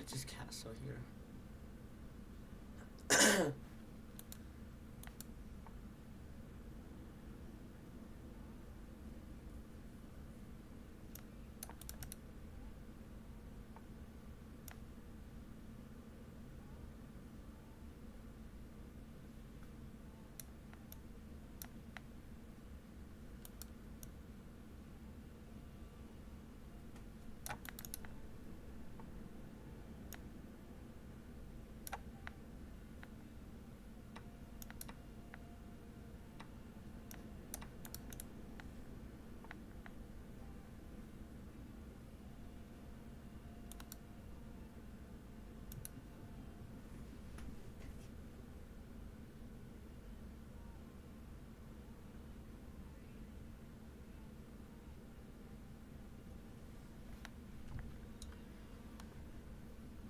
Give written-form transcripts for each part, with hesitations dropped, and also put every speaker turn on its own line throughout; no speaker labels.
could just cancel here.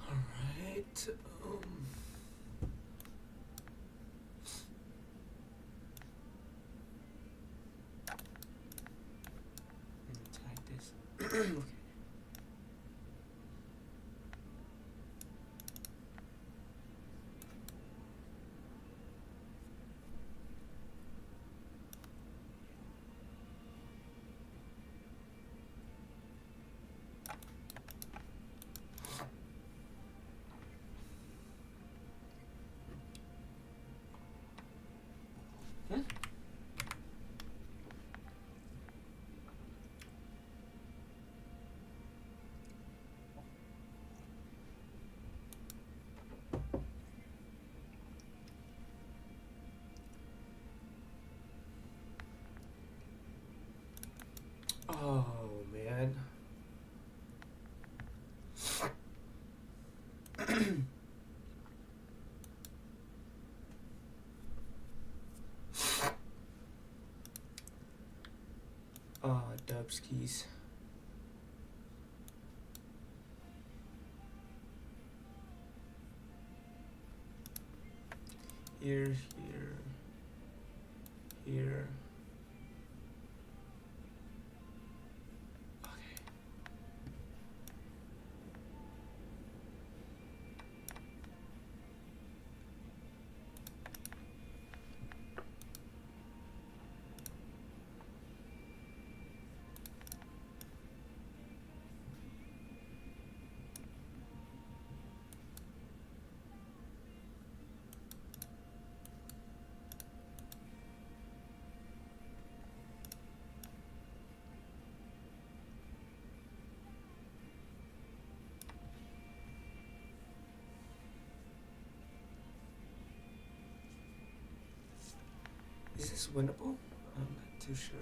Alright, tag this. Okay. Oh man. Dubskis. Here, here. Okay. Is this winnable? I'm not too sure.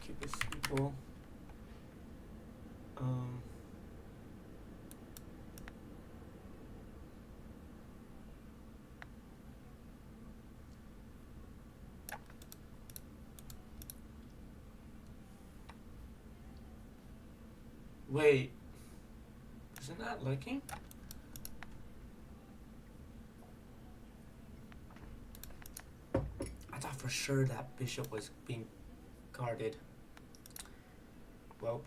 Keep it simple. Wait, is it not looking? I thought for sure that bishop was being guarded. Well,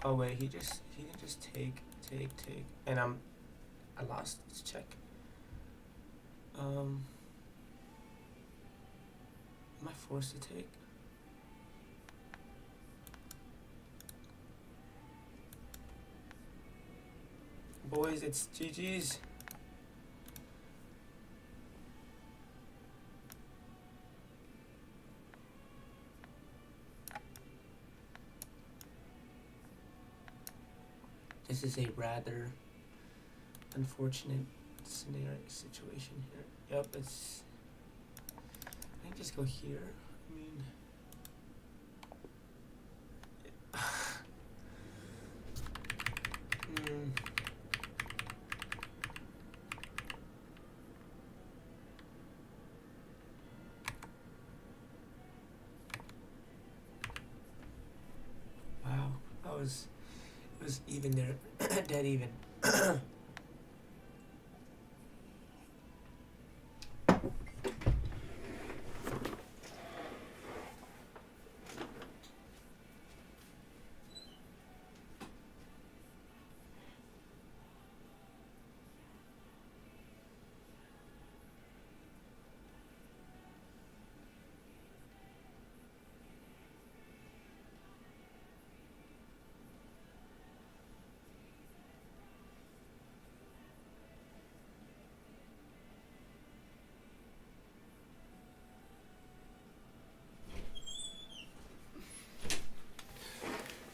Oh wait, he can just take, and I lost. Let's check. Am I forced to take? Boys, it's GG's. This is a rather unfortunate situation here. Yep, it's. I can just go here. I mean. Wow, it was even there, dead even.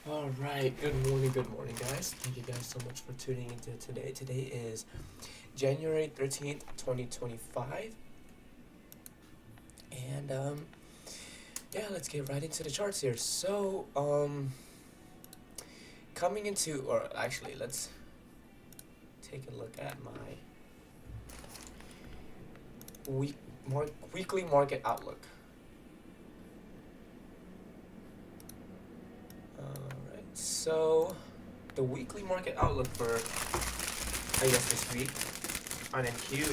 Alright, good morning guys. Thank you guys so much for tuning into today. Today is January 13th, 2025. And yeah, let's get right into the charts here. So, coming into, or actually let's take a look at my weekly market outlook. So, the weekly market outlook for, I guess, this week on NQ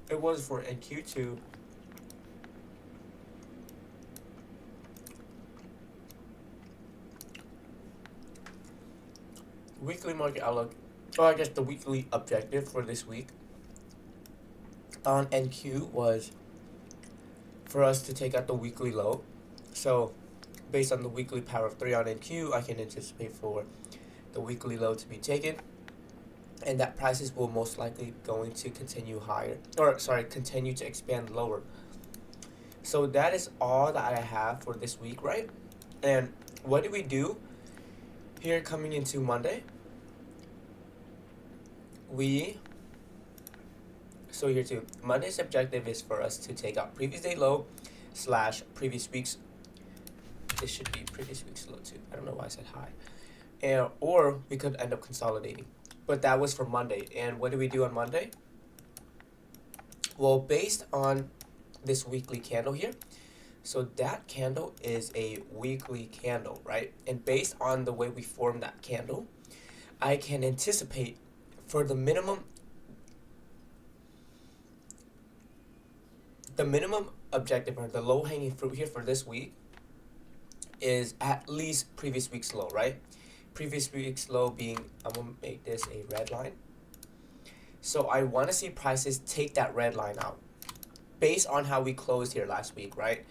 it was for NQ2. Weekly market outlook, or I guess the weekly objective for this week on NQ was for us to take out the weekly low. So based on the weekly power of 3 on NQ, I can anticipate for the weekly low to be taken, and that prices will most likely going to continue higher, or sorry, continue to expand lower. So that is all that I have for this week, right? And what do we do here coming into Monday? So here too, Monday's objective is for us to take out previous day low / previous week's, this should be previous week's low too, I don't know why I said high, and or we could end up consolidating, but that was for Monday. And what do we do on Monday? Well, based on this weekly candle here, so that candle is a weekly candle, right? And based on the way we form that candle, I can anticipate for the minimum objective, or the low-hanging fruit here for this week, is at least previous week's low, right? Previous week's low being, I'm going to make this a red line. So I want to see prices take that red line out based on how we closed here last week, right?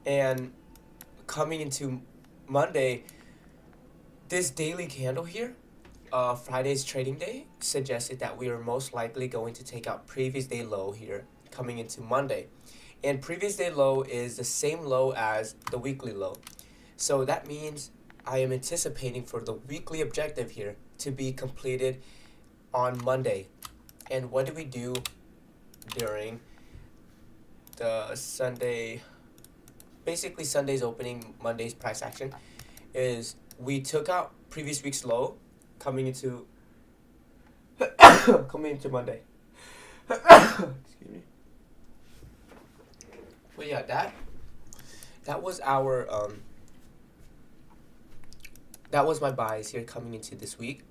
And coming into Monday, this daily candle here, Friday's trading day, suggested that we are most likely going to take out previous day low here coming into Monday. And previous day low is the same low as the weekly low. So that means I am anticipating for the weekly objective here to be completed on Monday. And what do we do during the Sunday, basically Sunday's opening, Monday's price action, is we took out previous week's low coming into Monday. Excuse me. But yeah, that that was our that was my buys here coming into this week.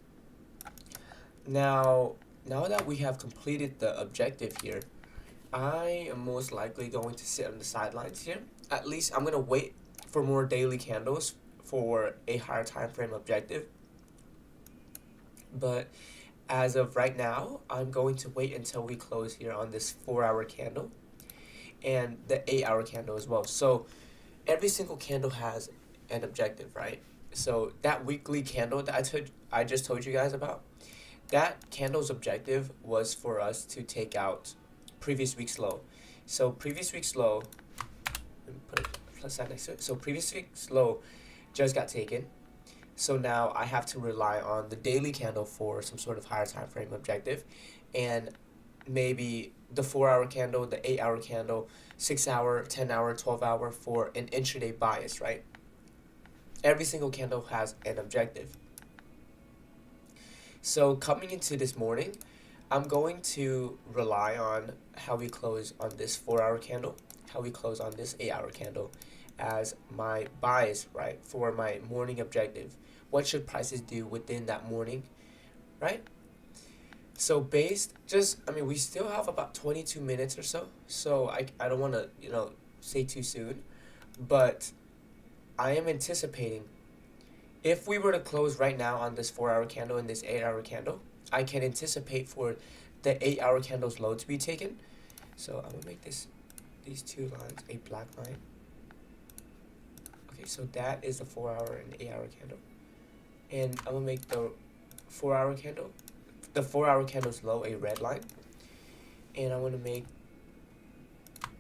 Now that we have completed the objective here, I am most likely going to sit on the sidelines here. At least I'm gonna wait for more daily candles for a higher time frame objective. But as of right now, I'm going to wait until we close here on this 4-hour candle and the 8-hour candle as well. So every single candle has an objective, right? So that weekly candle that I just told you guys about, that candle's objective was for us to take out previous week's low. So previous week's low, let me put a plus sign next to it. So previous week's low just got taken. So now I have to rely on the daily candle for some sort of higher time frame objective, and maybe the 4-hour candle, the 8-hour candle, 6-hour, 10-hour, 12-hour for an intraday bias, right? Every single candle has an objective. So coming into this morning, I'm going to rely on how we close on this 4-hour candle, how we close on this 8-hour candle as my bias, right, for my morning objective. What should prices do within that morning, right? So we still have about 22 minutes or so. So I don't want to, say too soon, but I am anticipating if we were to close right now on this 4-hour candle and this 8-hour candle, I can anticipate for the 8-hour candle's low to be taken. So I'm gonna make these two lines a black line. Okay, so that is the 4-hour and 8-hour candle. And I'm gonna make the 4-hour candle, the 4-hour candle's low a red line. And I'm gonna make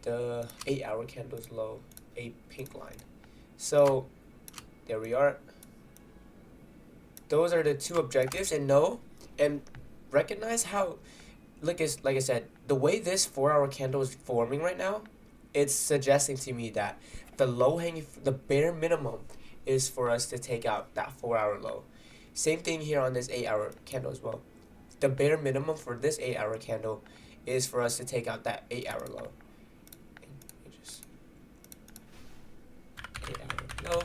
the 8-hour candle's low a pink line. So there we are. Those are the two objectives, and recognize how, like I said, the way this 4-hour candle is forming right now, it's suggesting to me that the bare minimum is for us to take out that 4-hour low. Same thing here on this 8-hour candle as well. The bare minimum for this 8-hour candle is for us to take out that 8-hour low. And just 8-hour low.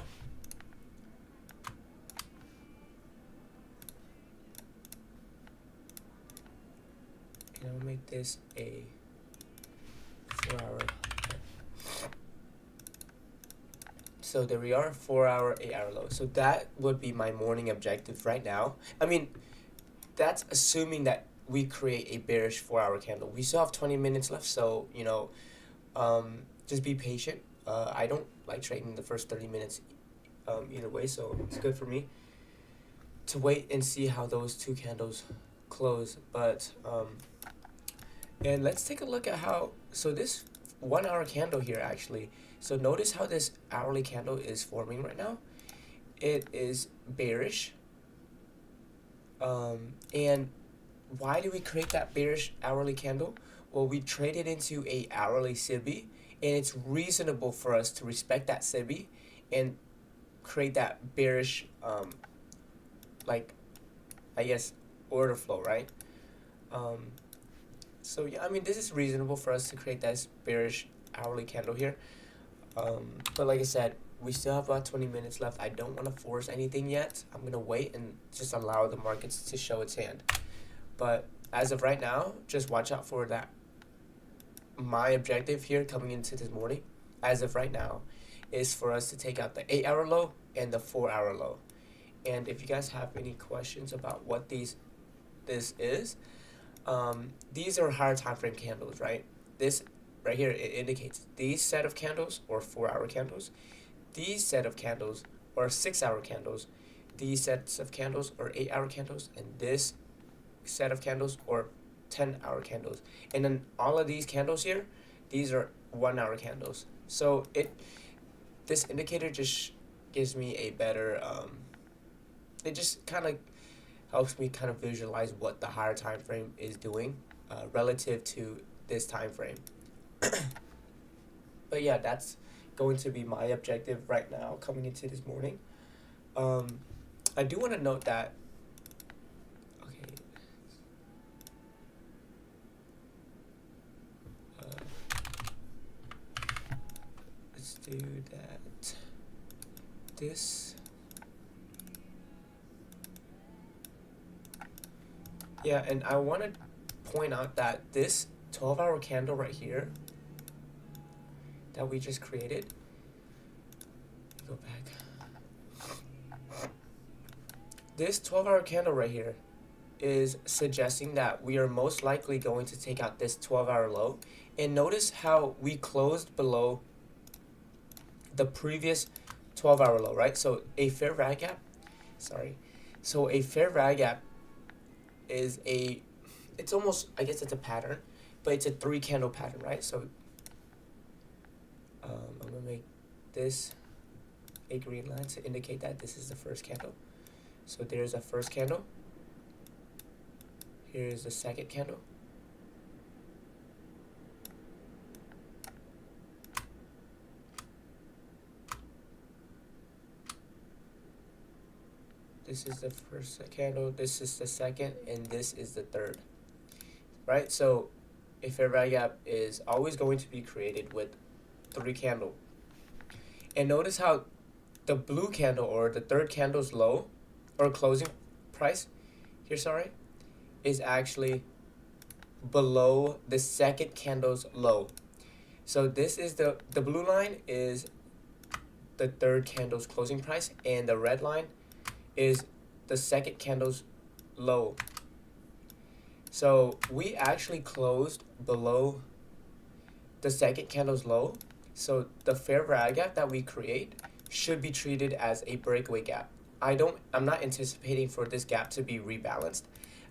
And I'll make this a 4-hour. So there we are, 4-hour, 8-hour low. So that would be my morning objective right now. I mean, that's assuming that we create a bearish 4-hour candle. We still have 20 minutes left, so just be patient. I don't like trading the first 30 minutes either way, so it's good for me to wait and see how those two candles close. But and let's take a look at so this 1-hour candle here actually. So notice how this hourly candle is forming right now. It is bearish. And why do we create that bearish hourly candle? Well, we traded into a hourly SIBI, and it's reasonable for us to respect that SIBI and create that bearish, order flow, right? So yeah, I mean, this is reasonable for us to create that bearish hourly candle here. But like I said, we still have about 20 minutes left. I don't want to force anything yet. I'm going to wait and just allow the markets to show its hand. But as of right now, just watch out for that. My objective here coming into this morning, as of right now, is for us to take out the 8-hour low and the 4-hour low. And if you guys have any questions about what this is, these are higher time frame candles, right? This right here, it indicates these set of candles or 4-hour candles, these set of candles or 6-hour candles, these sets of candles or 8-hour candles, and this set of candles or 10-hour candles. And then all of these candles here, these are 1-hour candles. So this indicator just gives me a better, it just kind of helps me kind of visualize what the higher time frame is doing relative to this time frame. But yeah, that's going to be my objective right now coming into this morning. I do want to note that, okay, let's do that. This. Yeah, and I want to point out that this 12-hour candle right here that we just created, go back. This 12-hour candle right here is suggesting that we are most likely going to take out this 12-hour low. And notice how we closed below the previous 12-hour low, right? So a fair value gap, so a fair value gap is it's almost, I guess it's a pattern, but it's a 3-candle pattern, right? So I'm gonna make this a green line to indicate that this is the first candle. So there's a first candle. Here is the second candle. This is the first candle, this is the second, and this is the third, right? So a fair value gap is always going to be created with 3 candle. And notice how the blue candle, or the third candle's low, or closing price here, is actually below the second candle's low. So this is the blue line is the third candle's closing price, and the red line is the second candle's low. So we actually closed below the second candle's low. So the fair value gap that we create should be treated as a breakaway gap. I'm not anticipating for this gap to be rebalanced.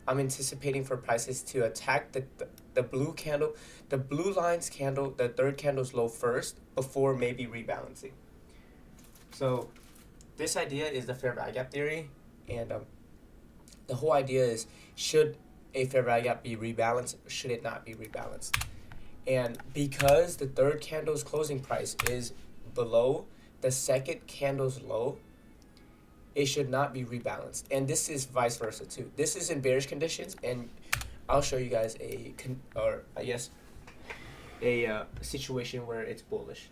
I'm anticipating for prices to attack the blue candle, the blue line's candle, the third candle's low first before maybe rebalancing. So this idea is the fair value gap theory, and the whole idea is, should a fair value gap be rebalanced or should it not be rebalanced? And because the third candle's closing price is below the second candle's low, it should not be rebalanced. And this is vice versa too. This is in bearish conditions, and I'll show you guys a situation where it's bullish.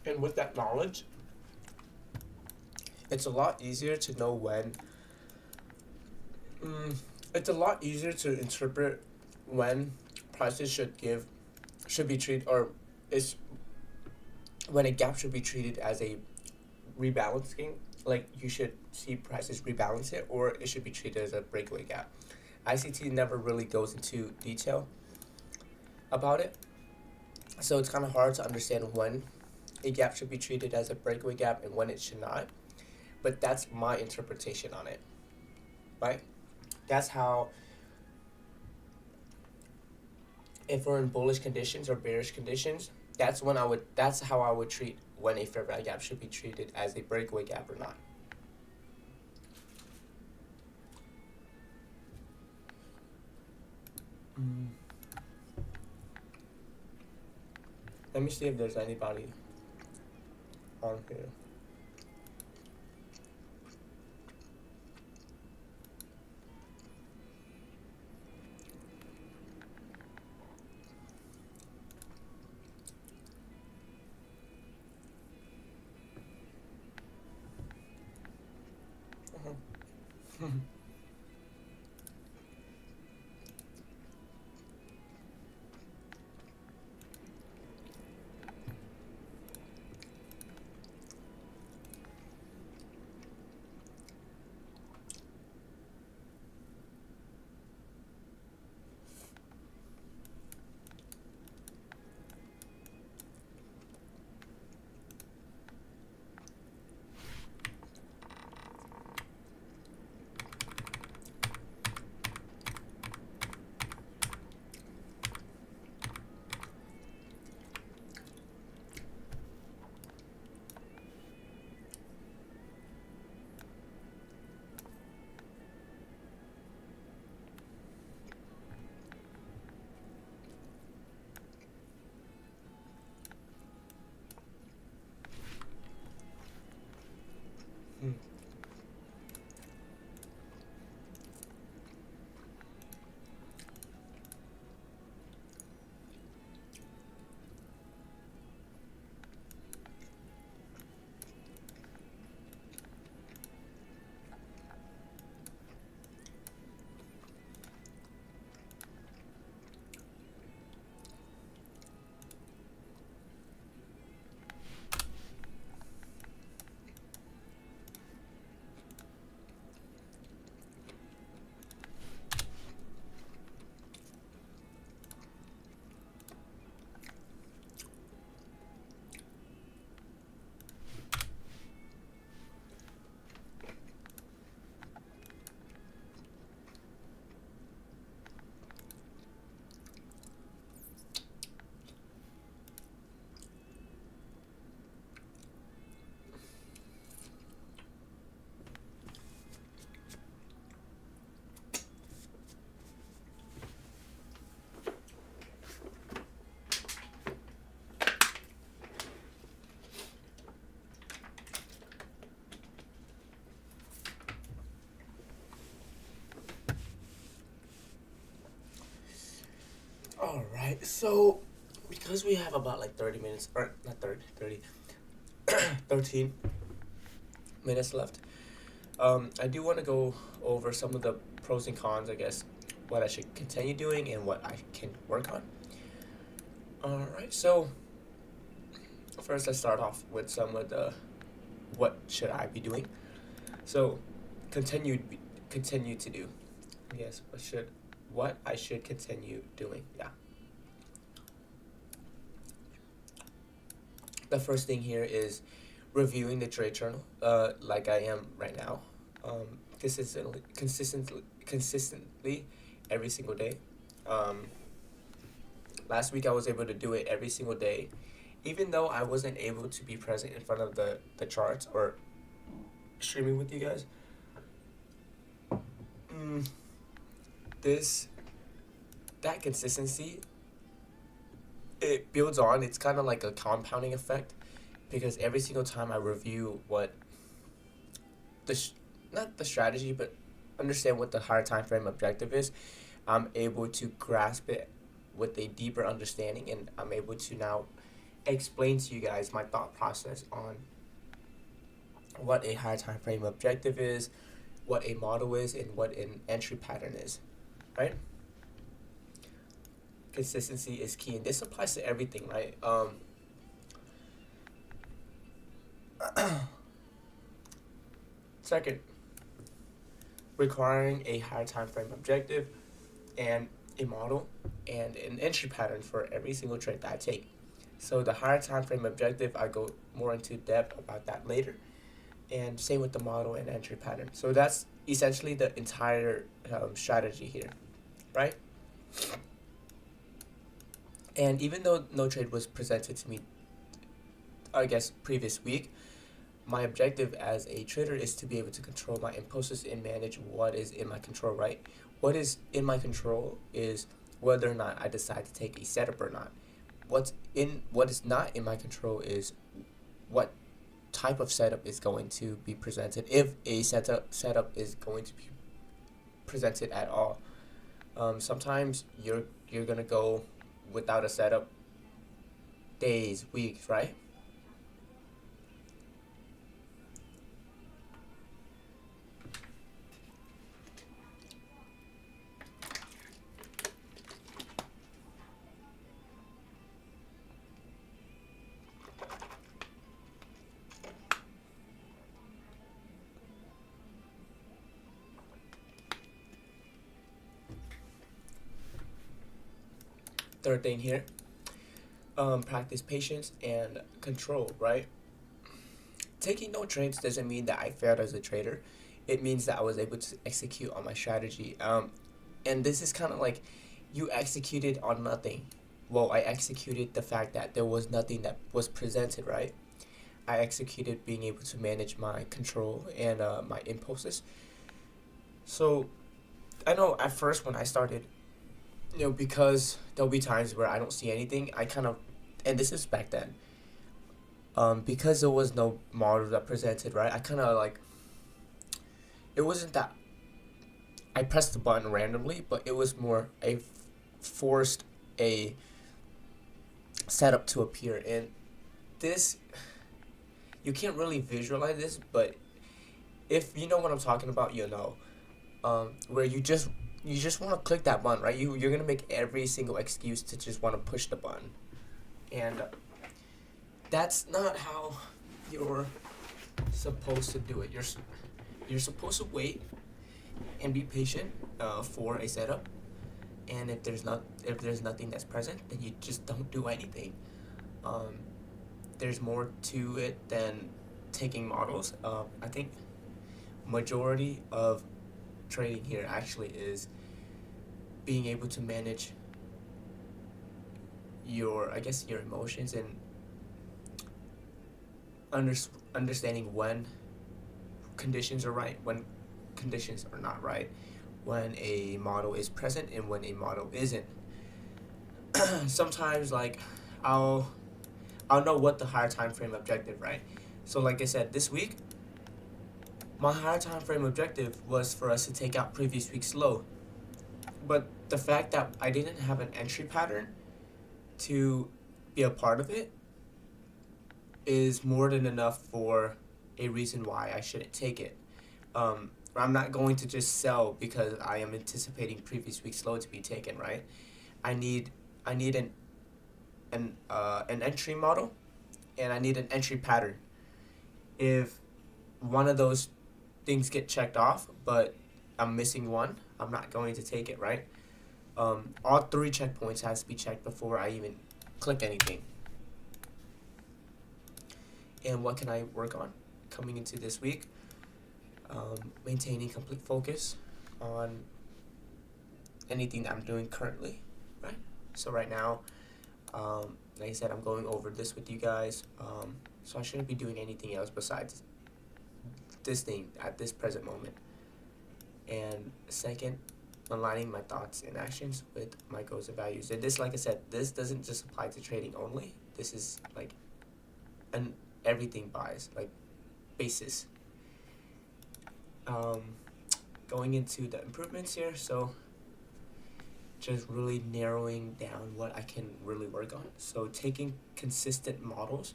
And with that knowledge, it's a lot easier to know when. It's a lot easier to interpret when prices should be treated, or is when a gap should be treated as a rebalancing. Like, you should see prices rebalance it, or it should be treated as a breakaway gap. ICT never really goes into detail about it, so it's kind of hard to understand when a gap should be treated as a breakaway gap and when it should not. But that's my interpretation on it, right? That's how, if we're in bullish conditions or bearish conditions, that's how I would treat when a fair value gap should be treated as a breakaway gap or not. Let me see if there's anybody on here. Alright, so because we have about like 30 minutes, or not 30, 13 minutes left, I do want to go over some of the pros and cons, I guess, what I should continue doing and what I can work on. Alright, so first let's start off with some of the what should I be doing. So continue to do. Yes, what I should continue doing. Yeah. The first thing here is reviewing the trade journal, like I am right now, consistently every single day. Last week I was able to do it every single day, even though I wasn't able to be present in front of the charts or streaming with you guys. That consistency, it builds on. It's kind of like a compounding effect, because every single time I review what not the strategy, but understand what the higher time frame objective is, I'm able to grasp it with a deeper understanding, and I'm able to now explain to you guys my thought process on what a higher time frame objective is, what a model is, and what an entry pattern is, right? Consistency is key, and this applies to everything, right? Second, requiring a higher time frame objective and a model and an entry pattern for every single trade that I take. So the higher time frame objective, I go more into depth about that later, and same with the model and entry pattern. So that's essentially the entire strategy here, right? And even though no trade was presented to me, I guess, previous week, my objective as a trader is to be able to control my impulses and manage what is in my control, right? What is in my control is whether or not I decide to take a setup or not. What is not in my control is what type of setup is going to be presented, if a setup is going to be presented at all. Sometimes you're gonna go without a setup days, weeks, right? Third thing here, practice patience and control, right? Taking no trades doesn't mean that I failed as a trader. It means that I was able to execute on my strategy. And this is kind of like, you executed on nothing. Well, I executed the fact that there was nothing that was presented, right? I executed being able to manage my control and my impulses. So I know at first when I started, because there'll be times where I don't see anything, I kind of, and this is back then, because there was no model that presented, right, I kind of like, it wasn't that I pressed the button randomly, but it was more a forced a setup to appear. And this, you can't really visualize this, but if you know what I'm talking about, where you just want to click that button, right? You're gonna make every single excuse to just want to push the button, and that's not how you're supposed to do it. You're supposed to wait and be patient for a setup, and if there's nothing that's present, then you just don't do anything. There's more to it than taking models. I think majority of trading here actually is being able to manage your emotions, and understanding when conditions are right, when conditions are not right, when a model is present and when a model isn't. Sometimes, like, I'll know what the higher time frame objective, right? So like I said, this week my higher time frame objective was for us to take out previous week's low, but the fact that I didn't have an entry pattern to be a part of it is more than enough for a reason why I shouldn't take it. I'm not going to just sell because I am anticipating previous week's low to be taken, right? I need an entry model, and I need an entry pattern. If one of those things get checked off, but I'm missing one, I'm not going to take it, right? All 3 checkpoints has to be checked before I even click anything. And what can I work on coming into this week? Maintaining complete focus on anything that I'm doing currently, right? So right now, like I said, I'm going over this with you guys, so I shouldn't be doing anything else besides this thing at this present moment. And second, aligning my thoughts and actions with my goals and values. And this, like I said, this doesn't just apply to trading only. This is like an everything bias, like basis. Going into the improvements here, so just really narrowing down what I can really work on. So taking consistent models.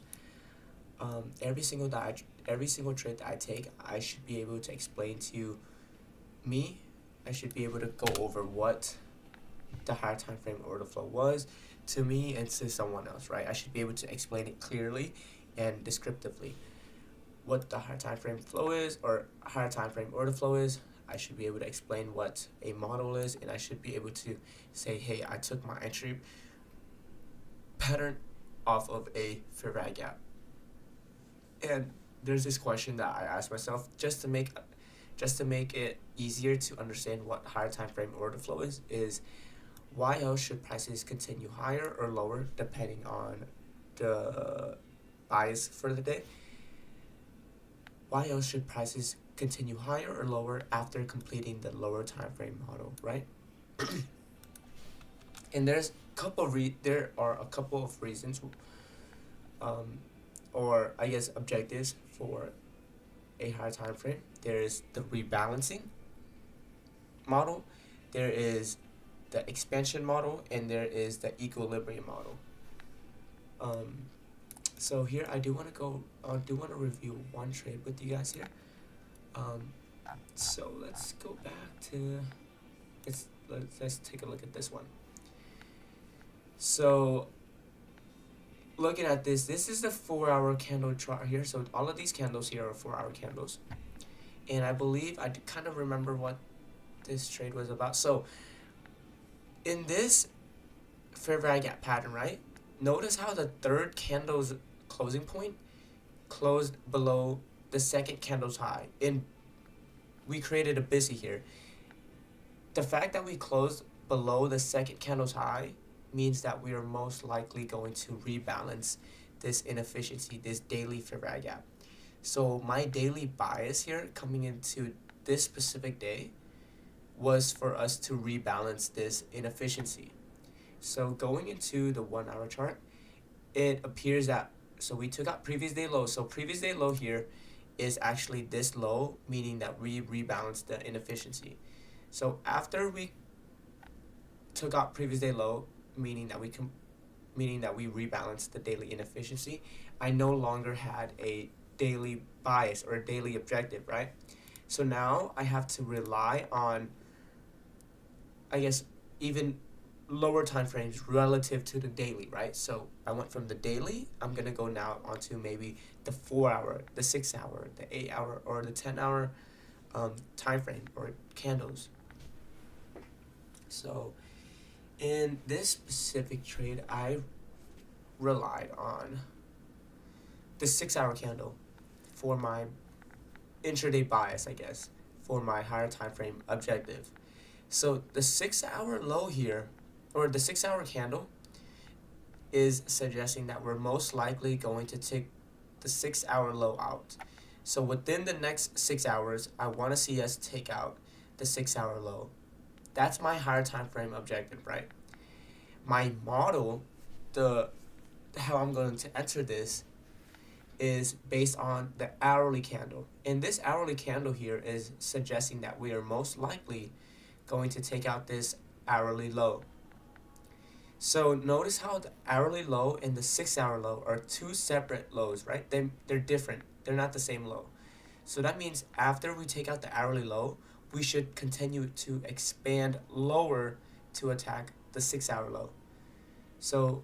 Every single trade that I take, I should be able to explain to me. I should be able to go over what the higher time frame order flow was to me and to someone else, right? I should be able to explain it clearly and descriptively. What the higher time frame flow is, or higher time frame order flow is. I should be able to explain what a model is, and I should be able to say, hey, I took my entry pattern off of a fair value gap. And there's this question that I ask myself just to make it easier to understand what higher time frame order flow is why else should prices continue higher or lower depending on the bias for the day? Why else should prices continue higher or lower after completing the lower time frame model, right? And there are a couple of reasons, or I guess objectives for a higher time frame. There is the rebalancing model, there is the expansion model, and there is the equilibrium model. So here I do want to review one trade with you guys here. So let's go back to let's take a look at this one. So looking at this is the 4-hour candle chart here. So all of these candles here are 4-hour candles, and I believe I kind of remember what this trade was about. So in this fair value gap pattern, right? Notice how the third candle's closing point closed below the second candle's high, and we created a busy here. The fact that we closed below the second candle's high means that we are most likely going to rebalance this inefficiency, this daily fair value gap. So my daily bias here coming into this specific day was for us to rebalance this inefficiency. So going into the 1-hour chart, it appears that, so we took out previous day low. So previous day low here is actually this low, meaning that we rebalanced the inefficiency. So after we took out previous day low, meaning that we rebalanced the daily inefficiency, I no longer had a daily bias or a daily objective, right? So now I have to rely on, I guess, even lower time frames relative to the daily, right? So I went from the daily, I'm gonna go now onto maybe the 4-hour, the 6-hour, the 8-hour, or the 10-hour time frame or candles. So in this specific trade, I relied on the 6-hour candle for my intraday bias, I guess, for my higher time frame objective. So the 6-hour low here, or the 6-hour candle, is suggesting that we're most likely going to take the 6-hour low out. So within the next 6 hours, I want to see us take out the 6-hour low. That's my higher time frame objective, right? My model, how I'm going to enter this is based on the hourly candle. And this hourly candle here is suggesting that we are most likely going to take out this hourly low. So notice how the hourly low and the 6-hour low are two separate lows, right? They're different. They're not the same low. So that means after we take out the hourly low, we should continue to expand lower to attack the 6-hour low. So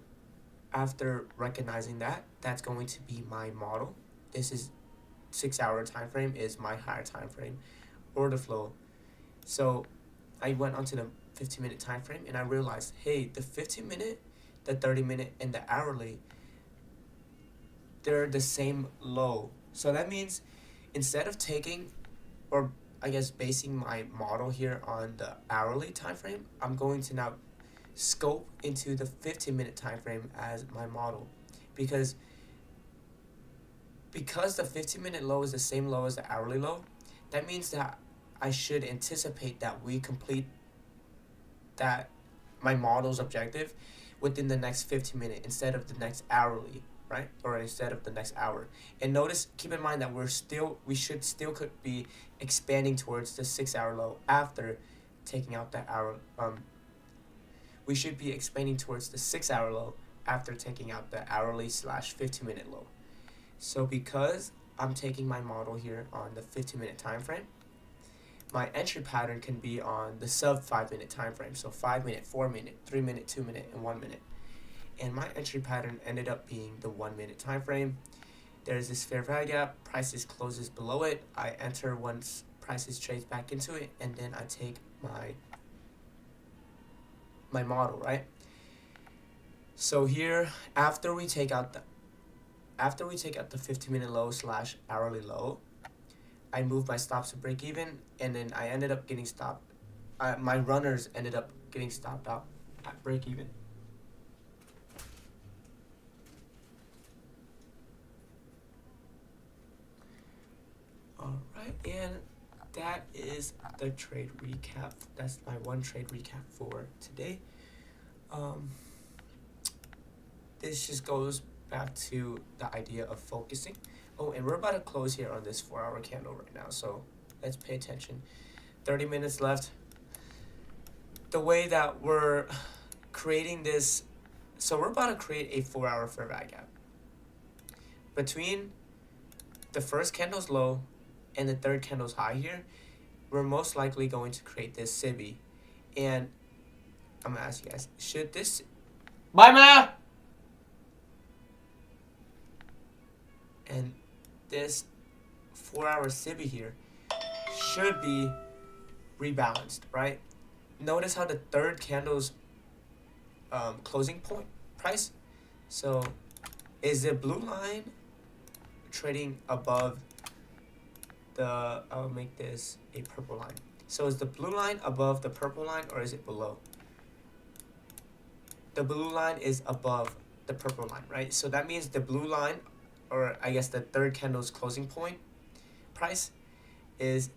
after recognizing that, that's going to be my model. This is 6-hour time frame is my higher time frame, order flow. So I went onto the 15-minute time frame and I realized, hey, the 15-minute, the 30-minute, and the hourly, they're the same low. So that means instead of taking, or I guess basing my model here on the hourly time frame, I'm going to now scope into the 15-minute time frame as my model, because the 15-minute low is the same low as the hourly low. That means that I should anticipate that we complete that my model's objective within the next 15 minutes instead of the next hourly, right? Or instead of the next hour. And notice, keep in mind that we should still could be expanding towards the 6-hour low after taking out that hour. We should be expanding towards the 6-hour low after taking out the hourly / 15-minute low. So because I'm taking my model here on the 15-minute time frame, my entry pattern can be on the sub 5-minute time frame. So 5-minute, 4-minute, 3-minute, 2-minute, and 1-minute. And my entry pattern ended up being the 1-minute time frame. There's this fair value gap, prices closes below it. I enter once prices trades back into it, and then I take my model, right? So here, after we take out the 15-minute low / hourly low, I moved my stops to break even, and then I ended up getting stopped. My runners ended up getting stopped out at break even. Alright, and that is the trade recap. That's my one trade recap for today. This just goes back to the idea of focusing. Oh, and we're about to close here on this 4-hour candle right now, so let's pay attention. 30 minutes left. The way that we're creating this, so we're about to create a 4-hour fair value gap. Between the first candle's low and the third candle's high here, we're most likely going to create this SIBI. And I'm gonna ask you guys, should this... Bye, Ma! And this 4-hour SIBI here should be rebalanced, right? Notice how the third candle's closing point price. So is the blue line trading above the, I'll make this a purple line. So is the blue line above the purple line, or is it below? The blue line is above the purple line, right? So that means the blue line, or I guess the third candle's closing point price, is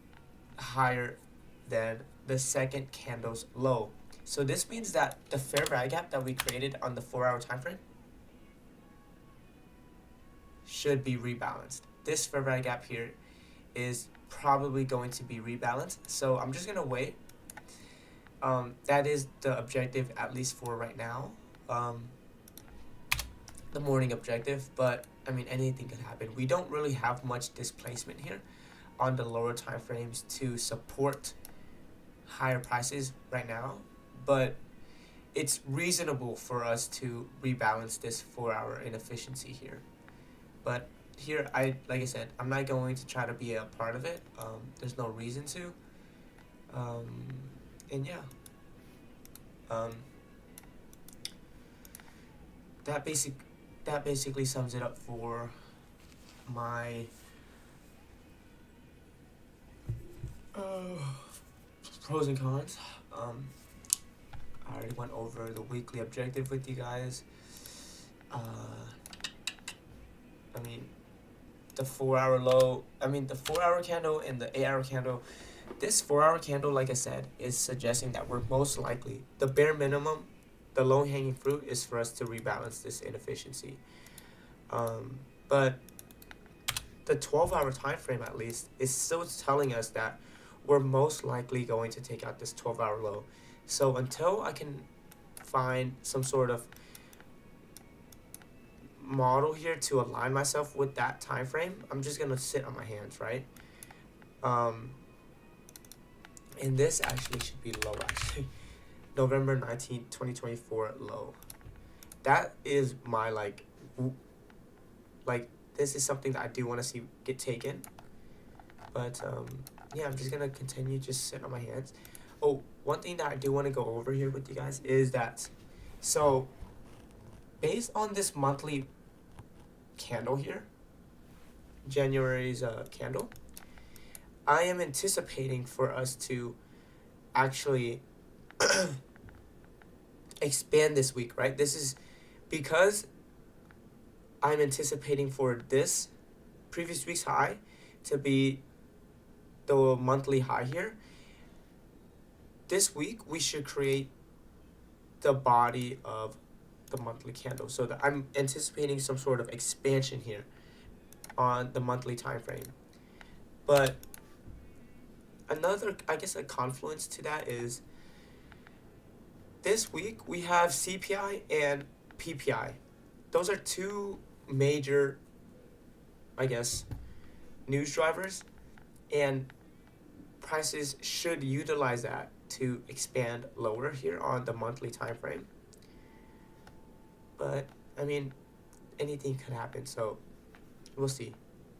higher than the second candle's low. So this means that the fair value gap that we created on the 4-hour time frame should be rebalanced. This fair value gap here is probably going to be rebalanced. So I'm just gonna wait. That is the objective, at least for right now. The morning objective, but I mean, anything could happen. We don't really have much displacement here on the lower time frames to support higher prices right now, but it's reasonable for us to rebalance this 4-hour inefficiency here. But here, like I said, I'm not going to try to be a part of it. There's no reason to. And yeah. That basically sums it up for my pros and cons. I already went over the weekly objective with you guys. I mean, the 4-hour low, the 4-hour candle and the 8-hour candle. This 4-hour candle, like I said, is suggesting that we're most likely, the bare minimum, the low-hanging fruit is for us to rebalance this inefficiency. But the 12-hour time frame, at least, is still telling us that we're most likely going to take out this 12-hour low. So until I can find some sort of model here to align myself with that time frame, I'm just gonna sit on my hands, right? And this actually should be low, actually. November 19th, 2024 low. That is my like this is something that I do want to see get taken. But yeah, I'm just gonna continue just sitting on my hands. Oh, one thing that I do want to go over here with you guys is that, so based on this monthly candle here, January's candle, I am anticipating for us to actually expand this week, right? This is because I'm anticipating for this previous week's high to be the monthly high here. This week we should create the body of the monthly candle, so that I'm anticipating some sort of expansion here on the monthly time frame. But another, I guess, a confluence to that is this week we have CPI and PPI. Those are two major, I guess, news drivers, and prices should utilize that to expand lower here on the monthly time frame. But I mean, anything could happen, so we'll see.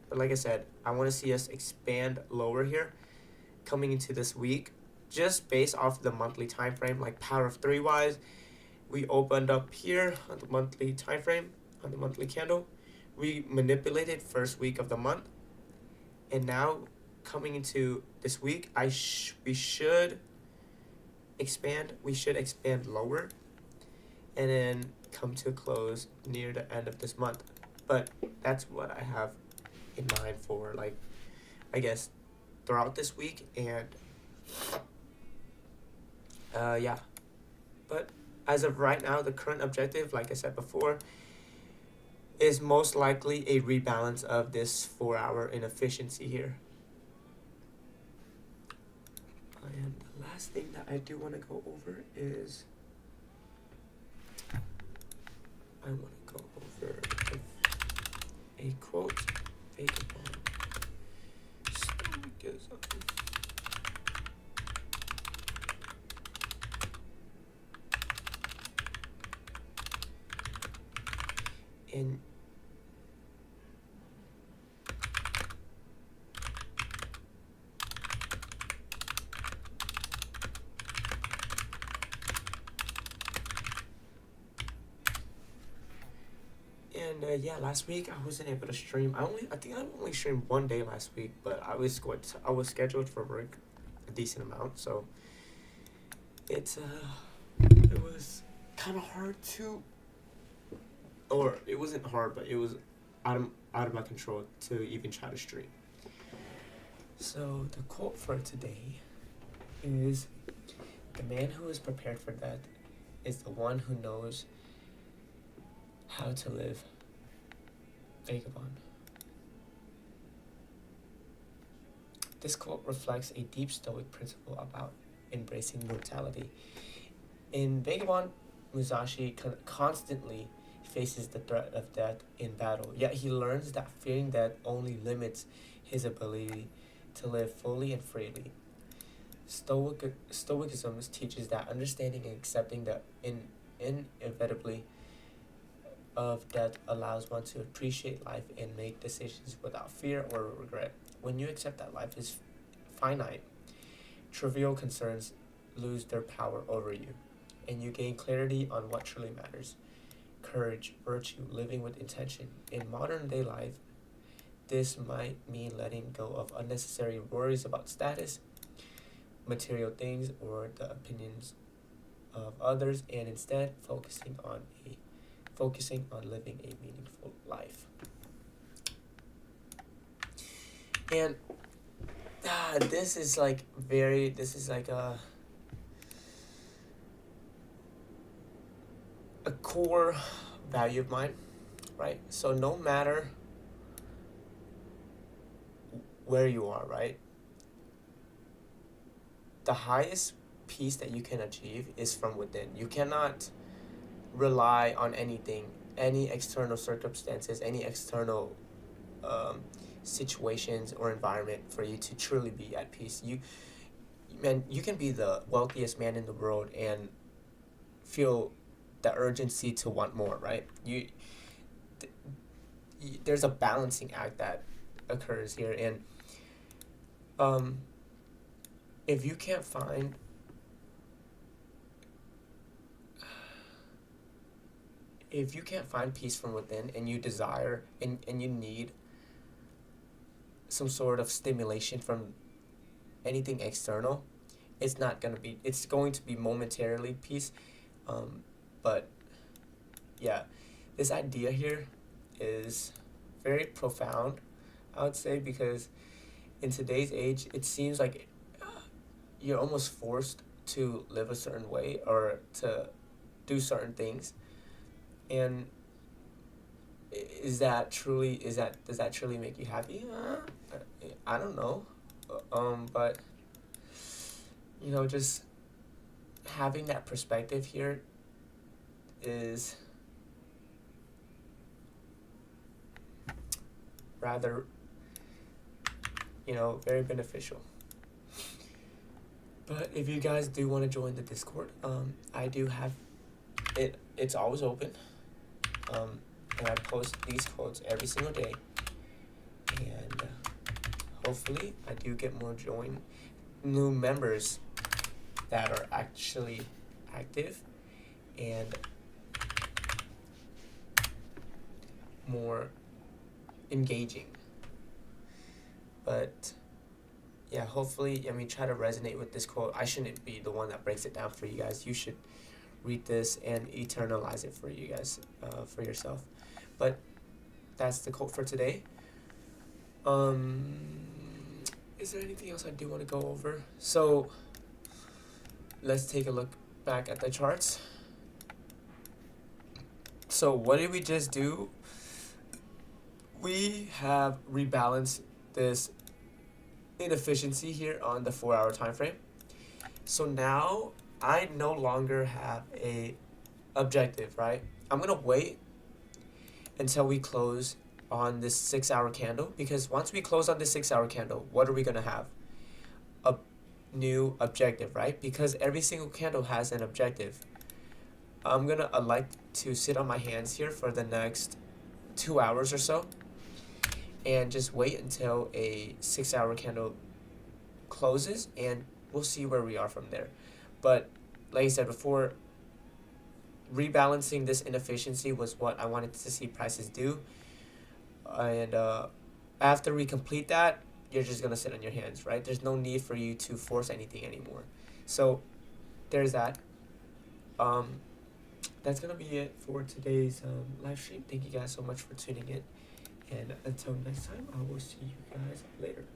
But like I said, I want to see us expand lower here coming into this week, just based off the monthly time frame. Like power of three wise, we opened up here on the monthly time frame, on the monthly candle. We manipulated first week of the month, and now coming into this week, we should expand. We should expand lower, and then come to a close near the end of this month. But that's what I have in mind for, like, I guess, throughout this week. And yeah, but as of right now, the current objective, like I said before, is most likely a rebalance of this 4-hour inefficiency here. And the last thing that I do want to go over is I want to go over a quote, Vagabond Stoicism. And yeah, last week I wasn't able to stream. I think I only streamed one day last week, but I was scheduled for work a decent amount, so it was kind of hard to, or it wasn't hard, but it was out of my control to even try to stream. So the quote for today is, "The man who is prepared for death is the one who knows how to live." Vagabond. This quote reflects a deep Stoic principle about embracing mortality. In Vagabond, Musashi constantly faces the threat of death in battle, yet he learns that fearing death only limits his ability to live fully and freely. Stoicism teaches that understanding and accepting the inevitability of death allows one to appreciate life and make decisions without fear or regret. When you accept that life is finite, trivial concerns lose their power over you, and you gain clarity on what truly matters: courage, virtue, living with intention. In modern day life, this might mean letting go of unnecessary worries about status, material things, or the opinions of others, and instead focusing on living a meaningful life. And this is like a core value of mine, right? So no matter where you are, right, the highest peace that you can achieve is from within. You cannot rely on anything, any external circumstances, any external situations or environment for you to truly be at peace. You can be the wealthiest man in the world and feel the urgency to want more, right? There's a balancing act that occurs here, and if you can't find peace from within, and you desire and you need some sort of stimulation from anything external, it's going to be momentarily peace, but yeah, this idea here is very profound, I would say, because in today's age it seems like you're almost forced to live a certain way or to do certain things, and does that truly make you happy? I don't know, but just having that perspective here is rather very beneficial. But if you guys do want to join the Discord, I do have it. It's always open, and I post these quotes every single day, and hopefully I do get more new members that are actually active and more engaging. But yeah, hopefully, try to resonate with this quote. I shouldn't be the one that breaks it down for you guys. You should read this and eternalize it for you guys, for yourself. But that's the quote for today. Is there anything else I do want to go over? So let's take a look back at the charts. So what did we just do? We have rebalanced this inefficiency here on the 4-hour time frame. So now I no longer have a objective, right? I'm gonna wait until we close on this 6-hour candle, because once we close on this 6-hour candle, what are we gonna have? A new objective, right? Because every single candle has an objective. I'm gonna elect to sit on my hands here for the next 2 hours or so and just wait until a 6-hour candle closes, and we'll see where we are from there. But like I said before, rebalancing this inefficiency was what I wanted to see prices do, and after we complete that, you're just gonna sit on your hands, right? There's no need for you to force anything anymore. So there's that. That's gonna be it for today's live stream. Thank you guys so much for tuning in, and until next time, I will see you guys later.